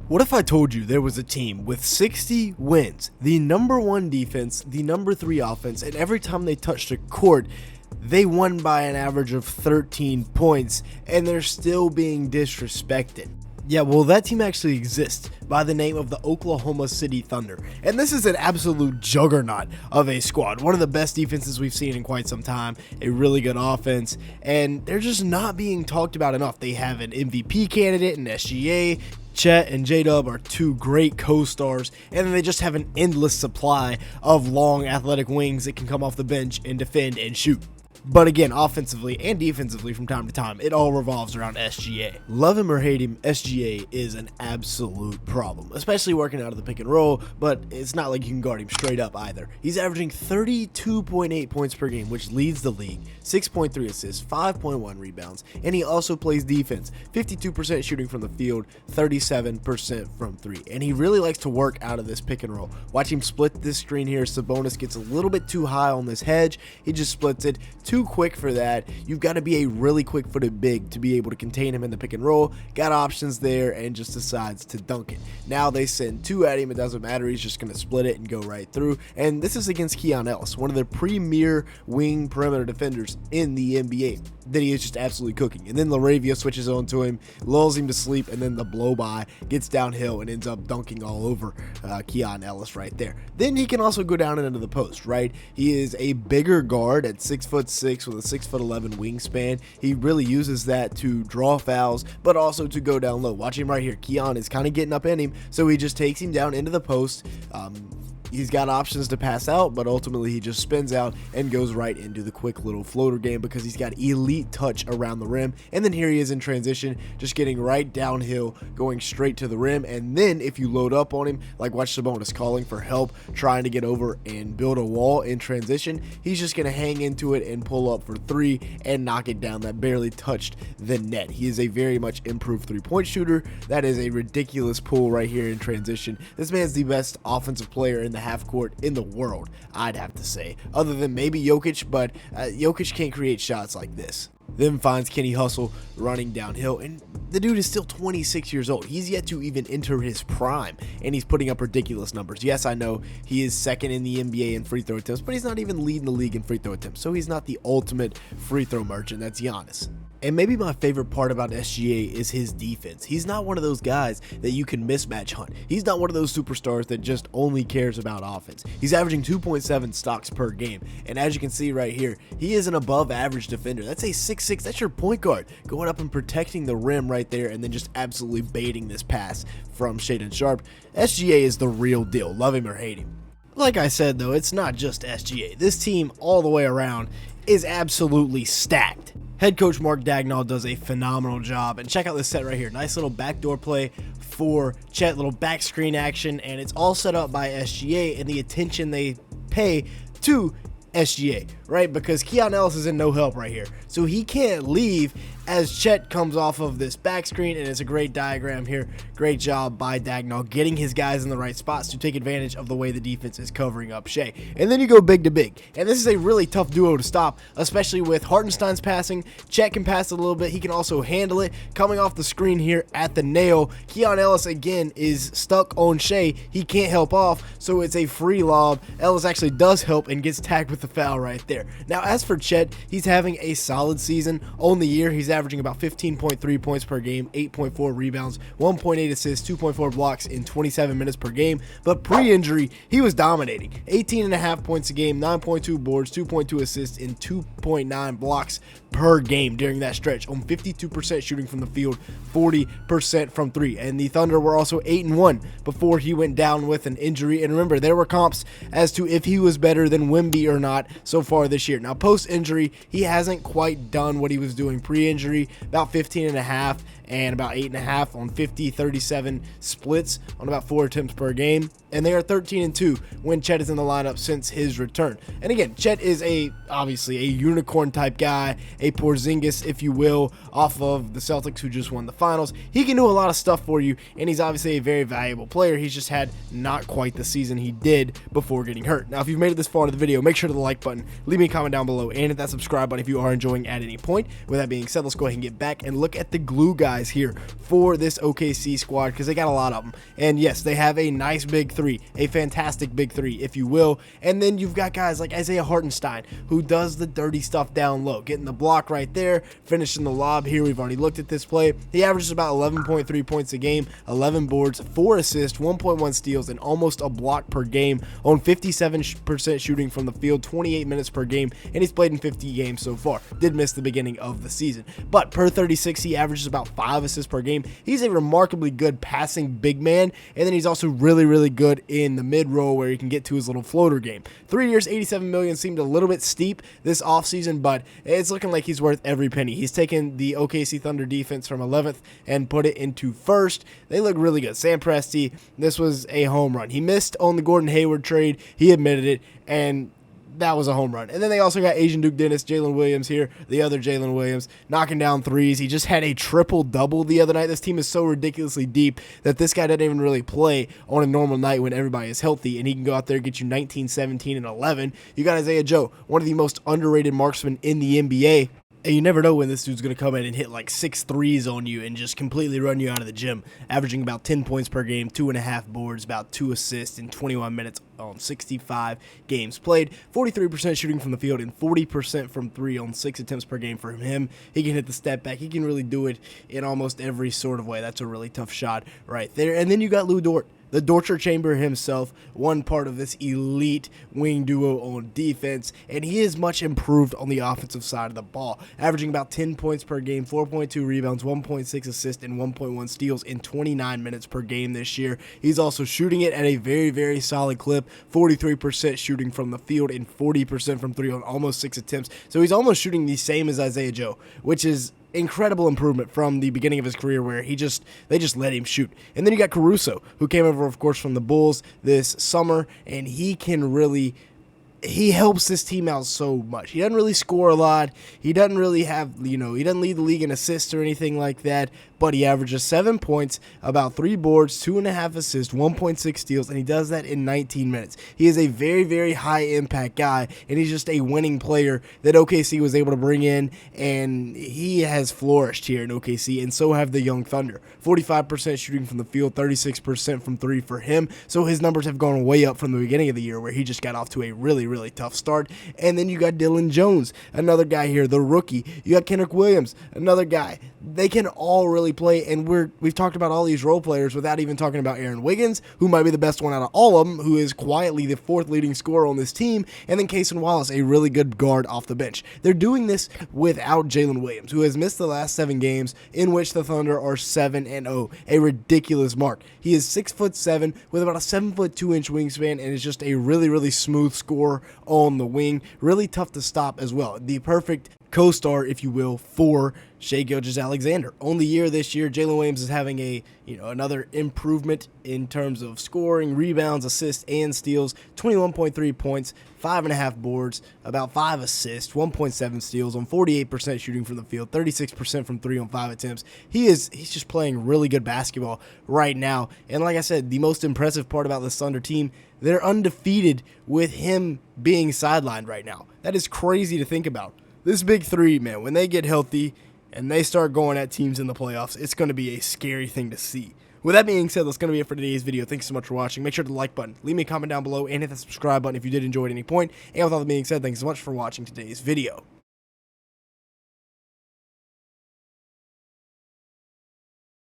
What if I told you there was a team with 60 wins, the #1 defense, the #3 offense, and every time they touched a court, they won by an average of 13 points, and they're still being disrespected? Yeah, well, that team actually exists by the name of the Oklahoma City Thunder. And this is an absolute juggernaut of a squad. One of the best defenses we've seen in quite some time. A really good offense. And they're just not being talked about enough. They have an MVP candidate in SGA. Chet and J-Dub are two great co-stars, and then they just have an endless supply of long athletic wings that can come off the bench and defend and shoot. But again, offensively and defensively from time to time, it all revolves around SGA. Love him or hate him, SGA is an absolute problem, especially working out of the pick and roll, but it's not like you can guard him straight up either. He's averaging 32.8 points per game, which leads the league, 6.3 assists, 5.1 rebounds, and he also plays defense, 52% shooting from the field, 37% from three, and he really likes to work out of this pick and roll. Watch him split this screen here. Sabonis gets a little bit too high on this hedge. He just splits it. Too quick for that. You've got to be a really quick-footed big to be able to contain him in the pick and roll. Got options there and just decides to dunk it. Now they send two at him. It doesn't matter. He's just going to split it and go right through. And this is against Keon Ellis, one of the premier wing perimeter defenders in the NBA. That he is just absolutely cooking. And then Laravia switches on to him, lulls him to sleep, and then the blow-by gets downhill and ends up dunking all over Keon Ellis right there. Then he can also go down and into the post, right? He is a bigger guard at 6'6" with a 6'11" wingspan. He really uses that to draw fouls, but also to go down low. Watch him right here. Keon is kind of getting up in him, so he just takes him down into the post. He's got options to pass out, but ultimately he just spins out and goes right into the quick little floater game because he's got elite touch around the rim. And then here he is in transition, just getting right downhill, going straight to the rim. And then if you load up on him, like watch Sabonis calling for help, trying to get over and build a wall in transition, he's just going to hang into it and pull up for three and knock it down. That barely touched the net. He is a very much improved three-point shooter. That is a ridiculous pull right here in transition. This man's the best offensive player in the half court in the world, I'd have to say, other than maybe Jokic, but Jokic can't create shots like this. Then finds Kenny Hustle running downhill, and the dude is still 26 years old. He's yet to even enter his prime, and he's putting up ridiculous numbers. Yes, I know he is second in the NBA in free throw attempts, but he's not even leading the league in free throw attempts, so he's not the ultimate free throw merchant. That's Giannis. And maybe my favorite part about SGA is his defense. He's not one of those guys that you can mismatch hunt. He's not one of those superstars that just only cares about offense. He's averaging 2.7 stocks per game. And as you can see right here, he is an above average defender. That's a 6'6", that's your point guard, going up and protecting the rim right there and then just absolutely baiting this pass from Shaedon Sharpe. SGA is the real deal, love him or hate him. Like I said though, it's not just SGA. This team all the way around is absolutely stacked. Head coach Mark Daigneault does a phenomenal job, and check out this set right here. Nice little backdoor play for Chet, little back screen action, and it's all set up by SGA and the attention they pay to SGA, right? Because Keon Ellis is in no help right here, so he can't leave as Chet comes off of this back screen, and it's a great diagram here. Great job by Daigneault getting his guys in the right spots to take advantage of the way the defense is covering up Shai. And then you go big to big, and this is a really tough duo to stop, especially with Hartenstein's passing. Chet can pass a little bit. He can also handle it. Coming off the screen here at the nail, Keon Ellis again is stuck on Shai. He can't help off, so it's a free lob. Ellis actually does help and gets tagged with the foul right there. Now, as for Chet, he's having a solid season. On the year, he's averaging about 15.3 points per game, 8.4 rebounds, 1.8 assists, 2.4 blocks in 27 minutes per game. But pre-injury, he was dominating. 18.5 points a game, 9.2 boards, 2.2 assists, and 2.9 blocks per game during that stretch, on 52% shooting from the field, 40% from three. And the Thunder were also 8-1 before he went down with an injury. And remember, there were comps as to if he was better than Wemby or not so far this year. Now, post-injury, he hasn't quite done what he was doing pre-injury. About 15.5 and about 8.5 on 50-37 splits on about 4 attempts per game. And they are 13-2 when Chet is in the lineup since his return. And again, Chet is obviously a unicorn type guy, a Porzingis, if you will, off of the Celtics who just won the finals. He can do a lot of stuff for you, and he's obviously a very valuable player. He's just had not quite the season he did before getting hurt. Now, if you've made it this far into the video, make sure to the like button, leave me a comment down below, and hit that subscribe button if you are enjoying at any point. With that being said, let's go ahead and get back and look at the glue guy guys here for this OKC squad because they got a lot of them. And yes, they have a nice big three, a fantastic big three, if you will. And then you've got guys like Isaiah Hartenstein, who does the dirty stuff down low, getting the block right there, finishing the lob here. We've already looked at this play. He averages about 11.3 points a game, 11 boards, 4 assists, 1.1 steals, and almost a block per game on 57% shooting from the field, 28 minutes per game, and he's played in 50 games so far. Did miss the beginning of the season, but per 36, he averages about 5 assists per game. He's a remarkably good passing big man, and then he's also really good in the mid-roll where he can get to his little floater game. 3 years, $87 million seemed a little bit steep this offseason, but it's looking like he's worth every penny. He's taken the OKC Thunder defense from 11th and put it into 1st. They look really good. Sam Presti, this was a home run. He missed on the Gordon Hayward trade. He admitted it, and that was a home run. And then they also got Asian Duke Dennis, Jalen Williams here, the other Jalen Williams, knocking down threes. He just had a triple-double the other night. This team is so ridiculously deep that this guy doesn't even really play on a normal night when everybody is healthy, and he can go out there and get you 19, 17, and 11. You got Isaiah Joe, one of the most underrated marksmen in the NBA. And you never know when this dude's going to come in and hit like 6 threes on you and just completely run you out of the gym, averaging about 10 points per game, 2.5 boards, about 2 assists in 21 minutes on 65 games played, 43% shooting from the field and 40% from 3 on 6 attempts per game for him. He can hit the step back. He can really do it in almost every sort of way. That's a really tough shot right there. And then you got Lou Dort, the torture chamber himself, one part of this elite wing duo on defense, and he is much improved on the offensive side of the ball, averaging about 10 points per game, 4.2 rebounds, 1.6 assists, and 1.1 steals in 29 minutes per game this year. He's also shooting it at a very solid clip, 43% shooting from the field and 40% from 3 on almost 6 attempts. So he's almost shooting the same as Isaiah Joe, which is incredible improvement from the beginning of his career where they just let him shoot. And then you got Caruso, who came over, of course, from the Bulls this summer, and he helps this team out so much. He doesn't really score a lot. He doesn't really have, he doesn't lead the league in assists or anything like that, but he averages 7 points, about 3 boards, 2.5 assists, 1.6 steals, and he does that in 19 minutes. He is a very high impact guy, and he's just a winning player that OKC was able to bring in, and he has flourished here in OKC, and so have the Young Thunder. 45% shooting from the field, 36% from 3 for him, so his numbers have gone way up from the beginning of the year where he just got off to a really tough start. And then you got Dylan Jones, another guy here, the rookie. You got Kendrick Williams, another guy. They can all really play, and we've talked about all these role players without even talking about Aaron Wiggins, who might be the best one out of all of them, who is quietly the 4th leading scorer on this team, and then Cason Wallace, a really good guard off the bench. They're doing this without Jalen Williams, who has missed the last 7 games, in which the Thunder are 7-0, a ridiculous mark. He is 6'7" with about a 7'2" wingspan, and is just a really smooth scorer on the wing. Really tough to stop as well. The perfect co-star, if you will, for Shai Gilgeous Alexander. On the year this year, Jalen Williams is having another improvement in terms of scoring, rebounds, assists, and steals. 21.3 points, 5.5 boards, about 5 assists, 1.7 steals on 48% shooting from the field, 36% from 3 on 5 attempts. He's just playing really good basketball right now. And like I said, the most impressive part about this Thunder team, they're undefeated with him being sidelined right now. That is crazy to think about. This big three, man, when they get healthy and they start going at teams in the playoffs, it's going to be a scary thing to see. With that being said, that's going to be it for today's video. Thanks so much for watching. Make sure to like button, leave me a comment down below, and hit the subscribe button if you did enjoy at any point. And with all that being said, thanks so much for watching today's video.